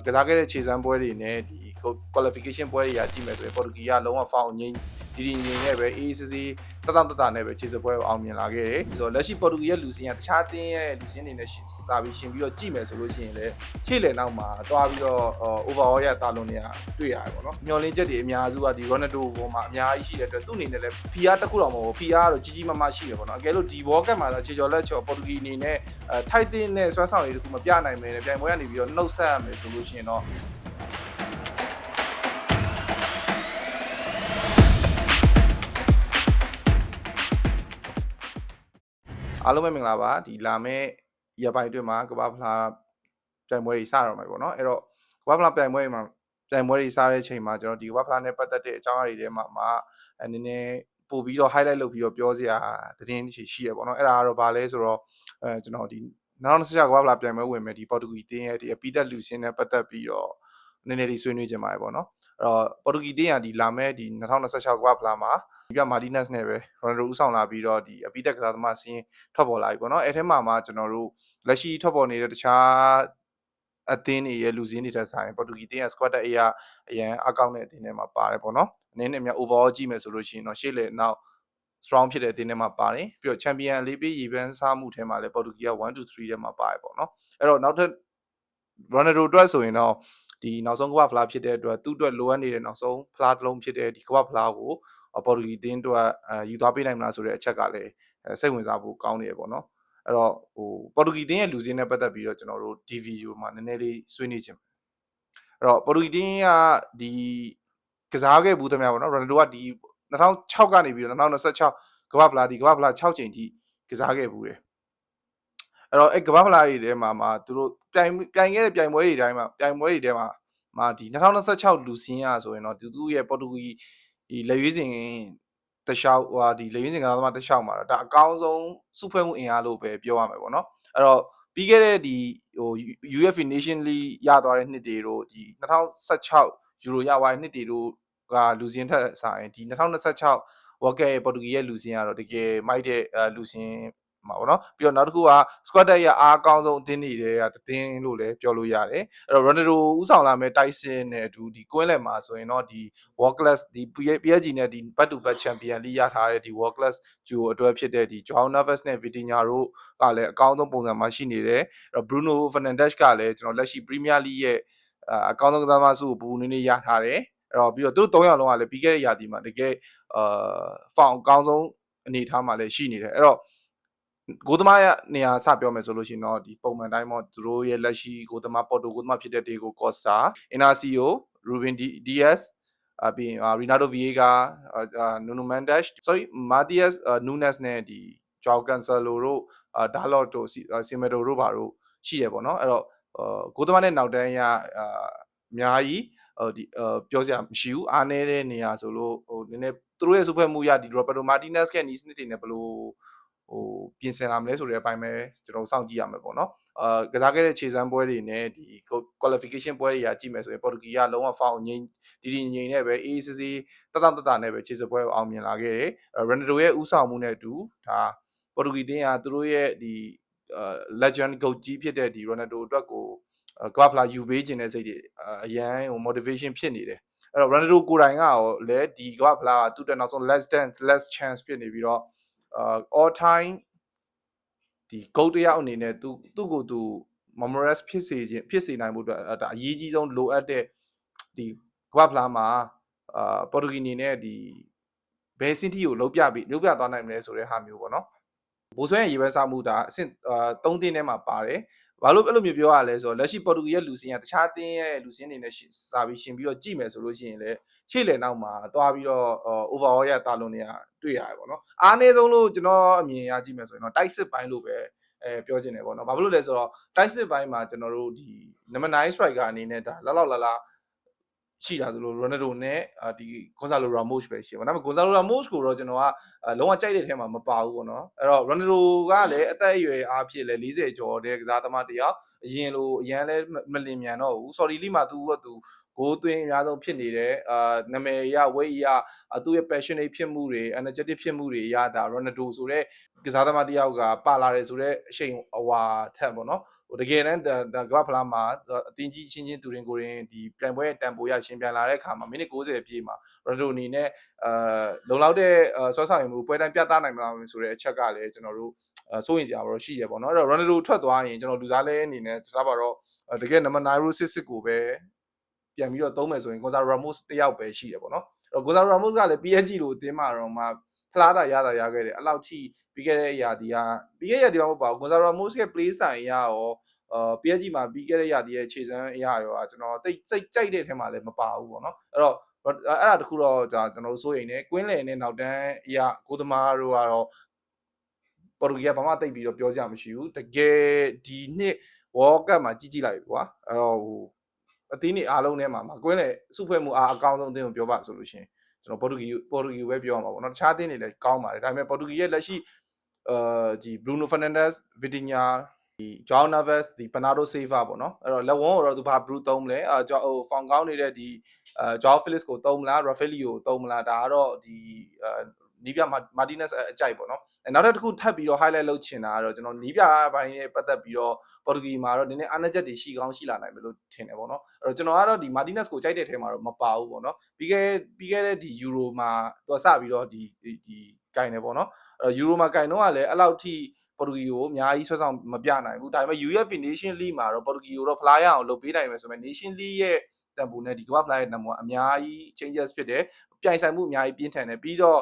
ကစားခဲ့တဲ့ခြေစမ်းပွဲတွေနဲ့ဒီ qualification ပွဲတွေရကြည့်မယ်ဆိုရင်ပေါ်တူဂီကလုံးဝ foul ငိမ့်ဒီငိမ့်နဲ့ပဲအေးစစ်စစ်တတနဲ့ပဲခြေစပွဲကိုအောင်မြင်လာခဲ့တယ်ဆိုတော့လက်ရှိပေါ်တူဂီရဲ့လူစင်းကတခြားတင်းရဲ့လူစင်းတွေနဲ့စာပြီးရှင်ပြီးတော့ကြည့်မယ်ဆိုလို့ရှိရင်လည်းခြေလည်နောက်မှာတွားပြီးတော့ overall ရတာလုံးတွေကတွေ့ရတယ်ပေါ့နော်မျောလင်းချက်တွေအများစုကဒီ Ronaldo ပေါ်မှာအများကြီးရှိတဲ့အတွက်သူ့အနေနဲ့လည်း PR တစ်ခုတော့မဟုတ်ဘူး PR ကတော့ကြီးမရှိတယ်ပေါ့နော်အကယ်လို့ဒီ World Cup မှာခြေကျော်လက်ချော်ပေါ်တူဂီအနေနဲ့ထိုက်တဲ့နဲ့ဆွမ်းဆောင်ရည်တစ်ခုမပြနိုင်မယ်ပြိုင်ပွဲကနေပြီးတော့နှုတ်ဆက်ရမယ်ဆိုလို့ရှိရင်တော့အားလုံးပဲမင်္ဂလာပါဒီလာမယ့်ရက်ပိုင်းအတွင်းမှာကမ္ဘာဖလားပြိုင်ပွဲတွေစတော့မှာပေါ့နော်အဲ့တော့ကမ္ဘာဖလားပြိုင်ပွဲတွေမှာပြိုင်ပွဲတွေစတဲ့အချိန်မှာကျွန်တော်ဒီကမ္ဘာဖလားနဲ့ပတ်သက်တဲ့အကြောင်းအရာတွေထဲမှာနည်းနည်းပို့ပြီးတော့ highlight လုပ်ပြီးတော့ပြောစရာသတင်းရှိရပေါ့နော်အဲ့ဒါကတော့ဘာလဲဆိုတော့ကျွန်တော်ဒီ2026ကမ္ဘာဖလားပြိုင်ပွဲဝင်မယ်ဒီပေါ်တူဂီတင်းရဲ့ဒီအပိသက်လူစင်းနဲ့ပတ်သက်ပြီးတော့နည်းနည်းလေးဆွေးနွေးကြပါရပေါ့နော်အဲ့တော့ပေါ်တူဂီတင်းကဒီလာမယ့်ဒီ2026ကမ္ဘာဖလားမှာဒီကမာတီနက်စ်နဲ့ပဲ Ronaldo ဦးဆောင်လာပြီးတော့ဒီအပိသက်ကစားသမားစင်းထွက်ပေါ်လာပြီပေါ့နော်အဲ့ထဲမှာကျွန်တော်တို့လက်ရှိထွက်ပေါ်နေတဲ့တခြားအသင်းတွေရဲ့လူစင်းတွေတက်ဆိုင်ပေါ်တူဂီတင်းရဲ့ squad အရာအရန်အကောင့်တဲ့အသင်းတွေမှာပါတယ်ပေါ့နော်အနေနဲ့များ overall ကြည့်မယ်ဆိုလို့ရှိရင်တော့ရှေ့လေနောက် strong ဖြစ်တဲ့အသင်းတွေမှာပါတယ်ပြီးတော့ champion လေးပေးရေပန်းစားမှုထဲမှာလည်းပေါ်တူဂီက1 2 3ထဲမှာပါတယ်ပေါ့နော်အဲ့တော့နောက်ထပ် Ronaldo အတွက်ဆိုရင်တော့ဒီနောက်ဆုံးကမ္ဘာဖလားဖြစ်တဲ့အတွက်သူ့အတွက်လိုအပ်နေတဲ့နောက်ဆုံးဖလားတစ်လုံးဖြစ်တဲ့ဒီကမ္ဘာဖလားကိုပေါ်တူဂီတင်းအတွက်ယူသွားပေးနိုင်မလားဆိုတဲ့အချက်ကလည်းစိတ်ဝင်စားဖို့ကောင်းနေရပေါ့နော်အဲ့တော့ပေါ်တူဂီတင်းရဲ့လူစင်းနဲ့ပတ်သက်ပြီးတော့ကျွန်တော်တို့ DV မှာနည်းနည်းလေးဆွေးနွေးခြင်းအဲ့တော့ပေါ်တူဂီတင်းကဒီကစားခဲ့ဘူးသမျှပေါ့နော် Ronaldo ကဒီ2006ကနေပြီးတော့2026ကမ္ဘာဖလား6ချိန်ထိကစားခဲ့ဘူးတယ်အဲ့တော့ကမ္ဘာဖလားတွေထဲမှာသူတို့ပြိုင်ခဲ့တဲ့ပြိုင်ပွဲတွေထဲမှာဒီ2026လူစင်းရဆိုရင်တော့သူ့ရဲ့ပေါ်တူဂီဒီလက်ရွေးစင်တခြားဒီလက်ရွေးစင်ကစားသမားတခြားမှာတော့ဒါအကောင်းဆုံးစုဖွဲ့မှုအင်အားလို့ပဲပြောရမှာပေါ့နော်အဲ့တော့ပြီးခဲ့တဲ့ဒီ UEFA Nation League ရသွားတဲ့နှစ်တွေတို့ဒီ2016ယူရိုရသွားတဲ့နှစ်တွေတို့ကလူစင်းထက်ဆိုင်ဒီ2026 World Cup ရဲ့ပေါ်တူဂီရဲ့လူစင်းကတော့တကယ်မိုက်တဲ့လူစင်းမှာပေါ့နော်ပြီးတော့နောက်တစ်ခုက squad ရဲ့အားအကောင်းဆုံးအသင်းတွေကတသင်းလို့လည်းပြောလို့ရတယ်အဲ့တော့ Ronaldo ဦးဆောင်လာမဲ့ Tyson နဲ့အတူဒီကွင်းလယ်မှာဆိုရင်တော့ဒီ World Class ဒီ PSG နဲ့ဒီ back to back champion လေးရထားတဲ့ဒီ World Class duo အတွက်ဖြစ်တဲ့ဒီ Joao Neves နဲ့ Vitinha တို့ကလည်းအကောင်းဆုံးပုံစံမှာရှိနေတယ်အဲ့တော့ Bruno Fernandes ကလည်းကျွန်တော်လက်ရှိ Premier League ရဲ့အကောင်းဆုံးကစားသမားစုကိုပူနေနေရထားတယ်အဲ့တော့ပြီးတော့သူတို့၃ယောက်လုံးကလည်းပြီးခဲ့တဲ့ရာသီမှာတကယ်ဖောင်အကောင်းဆုံးအနေအထားမှာလည်းရှိနေတယ်အဲ့တော့ကိုသမားရနေရာစပြောမယ်ဆိုလို့ရှိရင်တော့ဒီပုံမှန်တိုင်းပေါ့သူတို့ရဲ့လက်ရှိကိုသမားပေါ်တိုကိုသမားဖြစ်တဲ့ Diego Costa, Inacio, Ruben Dias ပြီးရင် Renato Vieira, Nuno Mendes, Matheus Nunes နဲ့ဒီ Joao Cancelo တို့Dalot တို့ Semedo တို့ပါတို့ရှိရပေါ့နော်အဲ့တော့ကိုသမားနဲ့နောက်တန်းရအများကြီးဒီပြောစရာမရှိဘူးအားနည်းတဲ့နေရာဆိုလို့နည်းနည်းသူတို့ရဲ့စုဖွဲ့မှုရဒီ Roberto Martinez ရဲ့နီးစနစ်တွေနဲ့ဘယ်လိုပြင်ဆင်လာမလဲဆိုတဲ့အပိုင်းပဲကျွန်တော်စောင့်ကြည့်ရမယ်ပေါ့နော်ကစားခဲ့တဲ့ခြေစမ်းပွဲတွေနဲ့ဒီ qualification ပွဲတွေရကြည့်မယ်ဆိုရင်ပေါ်တူဂီကလုံးဝ foul ငိမ့်ဒီငိမ့်နဲ့ပဲအေးစစ်စစ်တနဲ့ပဲခြေစပွဲကိုအောင်မြင်လာခဲ့တယ် Ronaldo ရဲ့ဦးဆောင်မှုနဲ့အတူဒါပေါ်တူဂီတင်းကသူတို့ရဲ့ဒီ legend goat ကြီးဖြစ်တဲ့ဒီ Ronaldo အတွက်ကိုကမ္ဘာဖလားယူပေးခြင်းတဲ့စိတ်တွေအရန် motivation ဖြစ်နေတယ်အဲ့တော့ Ronaldo ကိုယ်တိုင်ကရောလည်းဒီကမ္ဘာဖလားသူ့တက်နောက်ဆုံး last chance ဖြစ်နေပြီးတော့all time ဒီ goal တယောက်အနေနဲ့သူ့ကိုသူ memorize ဖြစ်စေနိုင်ဖို့အတွက်ဒါအရေးကြီးဆုံးလိုအပ်တဲ့ဒီကမ္ဘာဖလားမှာပေါ်တူဂီအနေနဲ့ဒီဘယ်စင်းတီကိုလုံးပြသွားနိုင်မလဲဆိုတဲ့ဟာမျိုးပေါ့နော်ဘိုးဆွဲရေပန်းစားမှုဒါအဆင့်3သင်းထဲမှာပါတယ်ဘာလို့အဲ့လိုမျိုးပြောရလဲဆိုတော့လက်ရှိပေါ်တူဂီရဲ့လူစင်းကတခြားသင်းရဲ့လူစင်းတွေနဲ့စာပြီးရှင်ပြီးတော့ကြည့်မယ်ဆိုလို့ရှိရင်လည်းရှေ့လေနောက်မှာတွားပြီးတော့ overall ရတာလုံးတွေကတွေ့ရတယ်ပေါ့နော်အားနည်းဆုံးလို့ကျွန်တော်အမြင်ရကြည့်မယ်ဆိုရင်တော့တိုက်စစ်ပိုင်းလို့ပဲပြောချင်တယ်ပေါ့နော်ဘာလို့လဲဆိုတော့တိုက်စစ်ပိုင်းမှာကျွန်တော်တို့ဒီ number 9 striker အနေနဲ့ဒါလောက်လာရှိတာဆိုလို့ Ronaldo နဲ့ဒီ Gonzalo Ramos ပဲရှိပါတော့။ Gonzalo Ramos ကိုတော့ကျွန်တော်ကလုံးဝကြိုက်တဲ့ထဲမှာမပါဘူးပေါ့နော်။အဲ့တော့ Ronaldo ကလည်းအသက်အရွယ်အားဖြင့်လည်း40ကျော်တဲ့ကစားသမားတယောက်အရင်လိုအရန်လည်းမလင်မြန်တော့ဘူး။ Sorry လိမှာသူဂိုးသွင်းအများဆုံးဖြစ်နေတယ်နာမည်ရ weight ရသူ့ရဲ့ passionate ဖြစ်မှုတွေ energetic ဖြစ်မှုတွေရတာ Ronaldo ဆိုတဲ့ကစားသမားတယောက်ကပါလာတယ်ဆိုတော့အချိန်ထက်ပေါ့နော် တကယ်တမ်းဒါကမ္ဘာဖလားမှာအတင်းကြီးချင်းသူရင်ကိုရင်ဒီပြိုင်ပွဲတန်ပိုရရှင်ပြန်လာတဲ့အခါမှာမိနစ်90ပြည့်မှာရိုနယ်ဒိုအနေနဲ့လုံလောက်တဲ့ဆွဲဆောင်ရမှုပွဲတိုင်းပြသနိုင်မလားဆိုတဲ့အချက်ကလည်းကျွန်တော်တို့စိုးရင်ကြပါတော့ရှိရပေါ့နော်အဲ့တော့ရိုနယ်ဒိုထွက်သွားရင်ကျွန်တော်လူစားလဲအနေနဲ့စပါတော့တကယ်နံပါတ်966ကိုပဲပြန်ပြီးတော့သုံးမယ်ဆိုရင် Gonzalo Ramos တယောက်ပဲရှိတယ်ပေါ့နော်အဲ့တော့ Gonzalo Ramos ကလည်း PSG လို့အသင်းမှာတော့မှဖလားတာရခဲ့တယ်အဲ့လောက်ထိပြီးခဲ့တဲ့ရာသီကပြီးခဲ့တဲ့ရာသီမှာမဟုတ်ပါဘူး Gonzalo Ramos ရဲ့ play style အရရောPSG မှာပြီးခဲ့တဲ့ရာသီရဲ့ခြေစမ်းအရရောကျွန်တော်တိတ်စိတ်ကြိုက်တဲ့အထက်မှာလည်းမပါဘူးပေါ့နော်အဲ့တော့အဲ့ဒါတခုတော့ကျွန်တော်စိုးရိမ်နေကွင်းလယ်နဲ့နောက်တန်းအရကိုသမားတို့ကတော့ပေါ်တူဂီကဘာမှတိတ်ပြီးတော့ပြောစရာမရှိဘူးတကယ်ဒီနှစ် World Cup မှာကြည့်လိုက်ပြီကွာအဲ့တော့ဟိုအသင်းတွေအားလုံးထဲမှာကွင်းလယ်စုဖွဲ့မှုအားအကောင်းဆုံးအသင်းကိုပြောပါဆိုလို့ရှိရင်ကျွန်တော်ပေါ်တူဂီကိုပဲပြောရမှာပေါ့နော်တခြားအသင်းတွေလည်းကောင်းပါတယ်ဒါပေမဲ့ပေါ်တူဂီရဲ့လက်ရှိဒီ Bruno Fernandes Vitinha ဒီ João Neves ဒီ Bernardo Silva ပေါ့နော်အဲ့တော့လက်ဝန်းကိုတော့သူဘာ Bruno သုံးမလဲဟို ဖောင်ကောင်းနေတဲ့ဒီJoão Felix ကိုသုံးမလား Rafaelio ကိုသုံးမလားဒါကတော့ဒီနီးပြ Martinez အကြိုက်ပေါ့နော်နောက်တစ်ခုထပ်ပြီးတော့ highlight လုပ်ချင်တာကတော့ကျွန်တော်နီးပြဘိုင်းနဲ့ပတ်သက်ပြီးတော့ပေါ်တူဂီမှာတော့နည်းနည်းအားနည်းချက်တွေရှိကောင်းရှိလာနိုင်မယ်လို့ထင်တယ်ပေါ့နော်အဲ့တော့ကျွန်တော်ကတော့ဒီ Martinez ကိုကြိုက်တဲ့ထဲမှာတော့မပါဘူးပေါ့နော်ပြီးခဲ့တဲ့ဒီ Euro မှာသူစပြီးတော့ဒီဂိုင်နေပေါ့နော်အဲ့တော့ Euro မှာဂိုင်တော့ကလည်းအဲ့လောက်ထိပေါ်တူဂီကိုအများကြီးဆွဲဆောင်မပြနိုင်ဘူးဒါပေမဲ့ UEFA Nation League မှာတော့ပေါ်တူဂီကိုတော့ဖလားရအောင်လုပ်ပေးနိုင်မယ်ဆိုပေမဲ့ Nation League ရဲ့တန်ဖိုးနဲ့ဒီကမ္ဘာဖလားရဲ့တန်ဖိုးကအများကြီး changes ဖြစ်တယ်ပြိုင်ဆိုင်မှုအများကြီးပြင်းထန်တယ်ပြီးတော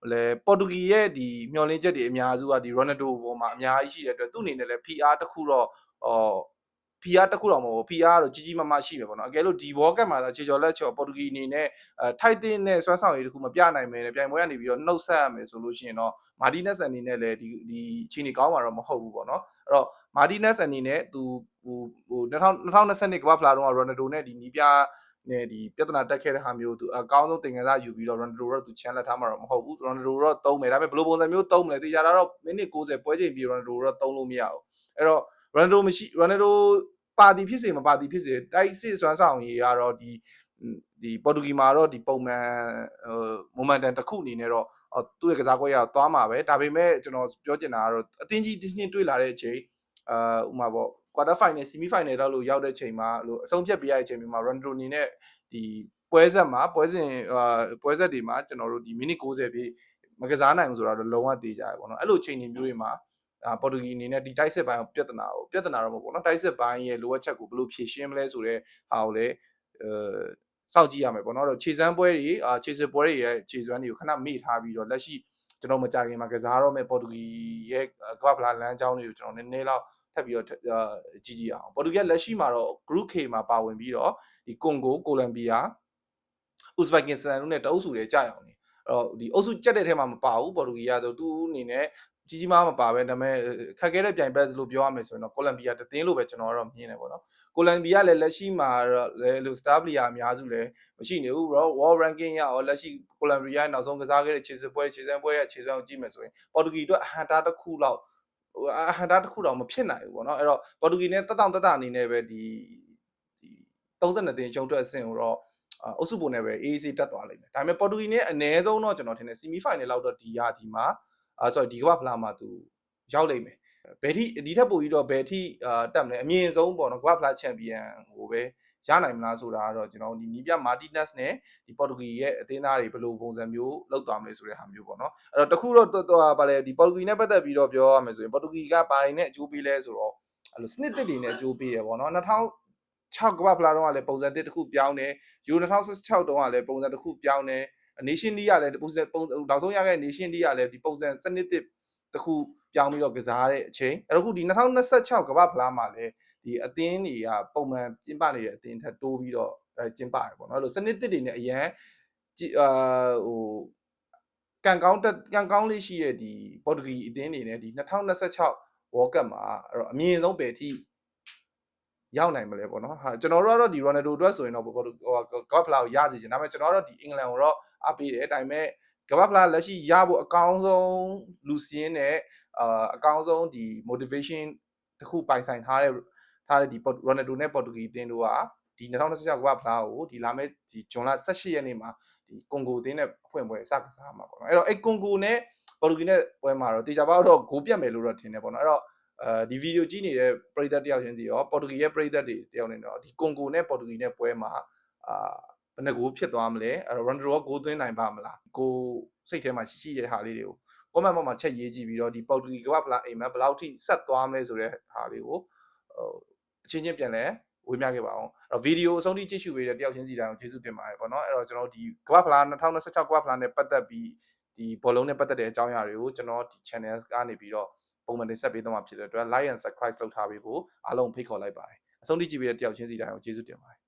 ့လေပေါ်တူဂီရဲ့ဒီမျှော်လင့်ချက်တွေအများစုကဒီရိုနယ်ဒိုပေါ်မှာအများကြီးရှိတဲ့အတွက်သူ့အနေနဲ့လည်း PR တစ်ခုတော့PR တစ်ခုတော့မဟုတ်ဘူး PR ကတော့ကြီးကြီးမားမားရှိတယ်ပေါ့နော်အကယ်လို့ဒီ World Cup မှာခြေကျော်လက်ချော်ပေါ်တူဂီအနေနဲ့ထိုက်တဲ့နဲ့စွမ်းဆောင်ရည်တစ်ခုမပြနိုင်မယ်ပြိုင်ပွဲကနေပြီးတော့နှုတ်ဆက်ရမယ်ဆိုလို့ရှိရင်တော့ Martinez အနေနဲ့လည်းဒီချင်းနေကောင်းမှာတော့မဟုတ်ဘူးပေါ့နော်အဲ့တော့ Martinez အနေနဲ့သူဟို2022ကမ္ဘာဖလားတုန်းကရိုနယ်ဒိုနဲ့ဒီနီးပြနဲ့ဒီပြဿနာတက်ခဲ့တဲ့ဟာမျိုးသူအကောင်းဆုံးသင်ခန်းစာယူပြီးတော့ Ronaldo တော့သူချန်လက်ထားမှာတော့မဟုတ်ဘူး Ronaldo တော့သုံးမယ်ဒါပေမဲ့ဘယ်လိုပုံစံမျိုးသုံးမလဲသိကြတာတော့မိနစ်90ပွဲချိန်ပြီး Ronaldo တော့သုံးလို့မရဘူးအဲ့တော့ Ronaldo ပါတီဖြစ်စေမပါတီဖြစ်စေတိုက်စစ်စွမ်းဆောင်ရည်ကတော့ဒီပေါ်တူဂီမှာတော့ဒီပုံမှန်momentum တစ်ခုအနေနဲ့တော့သူ့ရဲ့ကစားကွက်ရတော့သွားမှာပဲဒါပေမဲ့ကျွန်တော်ပြောချင်တာကတော့အသင်းကြီးတင်းချင်းတွေ့လာတဲ့အချိန်ဥမာပေါ့ quarter final semi final တော့လို့ရောက်တဲ့ချိန်မှာလို့အဆုံးဖြတ်ပေးရတဲ့အချိန်မှာ Ronaldo အနေနဲ့ဒီပွဲဆက်မှာပွဲဆက်တွေမှာကျွန်တော်တို့ဒီမိနစ်90ပြည့်မကစားနိုင်ဘူးဆိုတော့လုံးဝတေးကြရပေါ့နော်အဲ့လိုချိန်တွေမျိုးတွေမှာပေါ်တူဂီအနေနဲ့ဒီတိုက်စစ်ပိုင်းကိုပြဿနာတော့မဟုတ်ဘူးနော်တိုက်စစ်ပိုင်းရဲ့လိုအပ်ချက်ကိုဘယ်လိုဖြေရှင်းမလဲဆိုတဲ့ဟာကိုလည်းစောင့်ကြည့်ရမယ်ပေါ့နော်တော့ခြေစမ်းပွဲတွေခြေစစ်ပွဲတွေရဲ့ခြေစွမ်းတွေကိုခဏမေ့ထားပြီးတော့လက်ရှိကျွန်တော်မကြခင်မှာကစားတော့မဲ့ပေါ်တူဂီရဲ့ကမ္ဘာဖလားလမ်းကြောင်းတွေကိုကျွန်တော်နည်းနည်းလောက်ထပ်ပြီးတော့ကြည့်အောင်ပေါ်တူဂီလက်ရှိမှာတော့ Group K မှာပါဝင်ပြီးတော့ဒီကွန်ဂိုကိုလံဘီယာဥဇဘက်ကစ္စတန်တို့နဲ့တအုပ်စုတွေကြာအောင်နေအဲ့တော့ဒီအုပ်စုကြက်တဲ့ထဲမှာမပါဘူးပေါ်တူဂီကတော့သူအနေနဲ့ကြီးမားမပါပဲဒါပေမဲ့ခက်ခဲတဲ့ပြိုင်ပွဲလို့ပြောရမယ်ဆိုရင်တော့ကိုလံဘီယာတသင်းလို့ပဲကျွန်တော်ကတော့မြင်တယ်ပေါ့နော်ကိုလံဘီယာလည်းလက်ရှိမှာတော့လည်းလို့ star player အများစုလည်းမရှိနေဘူး world ranking ရအောင်လက်ရှိကိုလံဘီယာနောက်ဆုံးကစားခဲ့တဲ့ခြေစစ်ပွဲခြေစမ်းပွဲရဲ့ခြေစမ်းကိုကြည့်မယ်ဆိုရင်ပေါ်တူဂီအတွက်အဟန့်တားတစ်ခုလောက်အဟန့်တားတစ်ခုတော့မဖြစ်နိုင်ဘူးပေါ့နော်အဲ့တော့ပေါ်တူဂီနဲ့တက်အနေနဲ့ပဲဒီ32တင်ရှုံးထွက်အဆင့်ကိုတော့အုပ်စုပုံနဲ့ပဲ AAC တက်သွားလိမ့်မယ်ဒါပေမဲ့ပေါ်တူဂီနဲ့အနည်းဆုံးတော့ကျွန်တော်ထင်တယ် semi final လောက်တော့ဒီရာသီမှာsorry ဒီကမ္ဘာဖလားမှာသူရောက်လိမ့်မယ်ဘယ်ထိဒီထက်ပိုပြီးတော့ဘယ်ထိတက်မလဲအမြင့်ဆုံးပေါ့နော်ကမ္ဘာဖလားချန်ပီယံကိုပဲရနိုင်မလားဆိုတာကတော့ကျွန်တော်ဒီနီးပြ Martinez နဲ့ဒီပေါ်တူဂီရဲ့အသင်းသားတွေဘယ်လိုပုံစံမျိုးလောက်သွားမလဲဆိုတဲ့ဟာမျိုးပေါ့နော်အဲ့တော့တခုတော့ဗာလဲဒီပေါ်တူဂီနဲ့ပတ်သက်ပြီးတော့ပြောရမယ်ဆိုရင်ပေါ်တူဂီကဘာတွေနဲ့အကျိုးပေးလဲဆိုတော့အဲ့လိုစနစ်တစ်တွေနဲ့အကျိုးပေးရပေါ့နော်2006ကမ္ဘာဖလားတုန်းကလည်းပုံစံတစ်တစ်ခုပြောင်းတယ်ယူ2016တုန်းကလည်းပုံစံတစ်ခုပြောင်းတယ် Nation League ကလည်းပုံနောက်ဆုံးရခဲ့ Nation League ကလည်းဒီပုံစံစနစ်တစ်တစ်ခုပြောင်းပြီးတော့ကစားတဲ့အချိန်အဲ့တော့ခုဒီ2026ကမ္ဘာဖလားမှာလည်းဒီအသင်းတွေကပုံမှန်ကျင်းပနေတဲ့အသင်းထက်တိုးပြီးတော့ကျင်းပရပေါ့နော်အဲ့လိုစနစ်တစ်တွေနဲ့အရန်ဟိုကန်ကောင်းလေးရှိတဲ့ဒီပေါ်တူဂီအသင်းတွေနဲ့ဒီ2026 World Cup မှာအဲ့တော့အမြင့်ဆုံးပဲထိရောက်နိုင်မလဲပေါ့နော်ဟာကျွန်တော်တို့ကတော့ဒီ Ronaldo အတွက်ဆိုရင်တော့ကမ္ဘာဖလားကိုရစီချင်ဒါပေမဲ့ကျွန်တော်တို့ဒီအင်္ဂလန်ကိုတော့အားပေးတယ်ဒါပေမဲ့ကမ္ဘာဖလားလက်ရှိရဖို့အကောင်းဆုံးလူစင်းနဲ့အကောင်းဆုံးဒီ motivation တခုပိုင်ဆိုင်ထားတဲ့ဒီ Ronaldo နဲ့ Portugal အသင်းတို့ကဒီ2026ကမ္ဘာဖလားကိုဒီလာမယ့်ဒီဇွန်လ18ရက်နေ့မှာဒီကွန်ဂိုအသင်းနဲ့ဖွင့်ပွဲစကစားမှာပေါ့နော်အဲ့တော့ကွန်ဂိုနဲ့ Portugal နဲ့ပွဲမှာတော့တေချာပါတော့ဂိုးပြတ်မယ်လို့တော့ထင်တယ်ပေါ့နော်အဲ့တော့ ဒီဗီဒီယိုကြည့်နေတဲ့ပရိသတ်တယောက်ချင်းစီရောပေါ်တူဂီရဲ့ပရိသတ်တွေတယောက်နေတော့ဒီကွန်ဂိုနဲ့ပေါ်တူဂီနဲ့ပွဲမှာဘယ်နှကိုဖြစ်သွားမလဲအဲ့တော့ Ronaldo ဂိုးသွင်းနိုင်ပါမလားကိုစိတ်ထဲမှာရှိတဲ့ဟာလေးတွေကို comment ပေါ်မှာချက်ရေးကြည့်ပြီးတော့ဒီပေါ်တူဂီကမ္ဘာဖလားအိမ်မက်ဘယ်လောက်ထိဆက်သွားမလဲဆိုတဲ့ဟာလေးကိုအချင်းချင်းပြန်လဲဝေမျှခဲ့ပါအောင်အဲ့တော့ဗီဒီယိုအဆုံးထိကြည့်ရှုပေးတဲ့တယောက်ချင်းစီတိုင်းကိုကျေးဇူးတင်ပါတယ်ပေါ့နော်အဲ့တော့ကျွန်တော်ဒီကမ္ဘာဖလား2026ကမ္ဘာဖလားနဲ့ပတ်သက်ပြီးဒီဘောလုံးနဲ့ပတ်သက်တဲ့အကြောင်းအရာတွေကိုကျွန်တော်ဒီ channel ကနေပြီးတော့ပုံမှန်တင်ဆက်ပေးသွားမှာဖြစ်တဲ့အတွက် like and subscribe လုပ်ထားပေးဖို့အားလုံးဖိတ်ခေါ်လိုက်ပါတယ်အဆုံးထိကြည့်ပေးတဲ့တယောက်ချင်းစီတိုင်းကိုကျေးဇူးတင်ပါတယ်